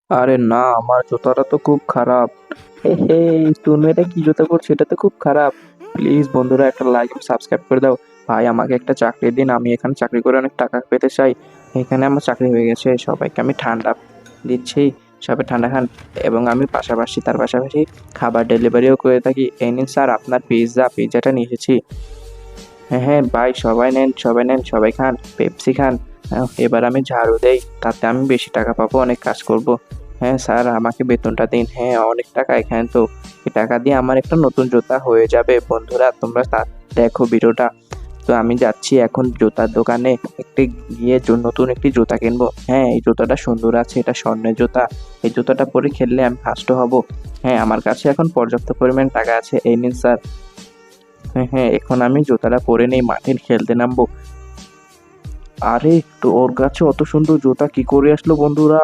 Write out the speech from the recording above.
আরে না, আমার জুতাটা তো খুব খারাপ। হে, তুমি এটা কি জুতা পরছো? এটা তো খুব খারাপ। প্লিজ বন্ধুরা, একটা লাইক সাবস্ক্রাইব করে দাও। ভাই আমাকে একটা চাকরি দিন, আমি এখানে চাকরি করে অনেক টাকা পেতে চাই। এখানে আমার চাকরি হয়ে গেছে, সবাইকে আমি ঠান্ডা দিচ্ছি, সবাই ঠান্ডা খান। এবং আমি তার পাশাপাশি খাবার ডেলিভারিও করে থাকি। এই নিন স্যার আপনার পিৎজাটা নিয়ে এসেছি। হ্যাঁ হ্যাঁ ভাই, সবাই নেন, সবাই নেন, সবাই খান, পেপসি খান। এবার আমি ঝাড়ু দেই, তাতে আমি বেশি টাকা পাবো, অনেক কাজ করব। হ্যাঁ স্যার, আমাকে বেতনটা দিন। হ্যাঁ, অনেক টাকা এখানে তো। এই টাকা দিয়ে আমার একটা নতুন জুতা হয়ে যাবে। বন্ধুরা তোমরা দেখো ভিডিওটা। তো আমি যাচ্ছি এখন জুতার দোকানে, একটি গিয়ে নতুন একটি জুতা কিনবো। হ্যাঁ, এই জুতাটা সুন্দর আছে, এটা স্বর্ণের জুতা। এই জুতাটা পরে খেললে আমি ফার্স্ট হব। হ্যাঁ, আমার কাছে এখন পর্যাপ্ত পরিমাণ টাকা আছে, এই নিন স্যার। হ্যাঁ হ্যাঁ, এখন আমি জুতাটা পরে নেই, মাঠে খেলতে নামবো। আরে, তো ওর কাছে অত সুন্দর জুতা কি করে আসলো বন্ধুরা?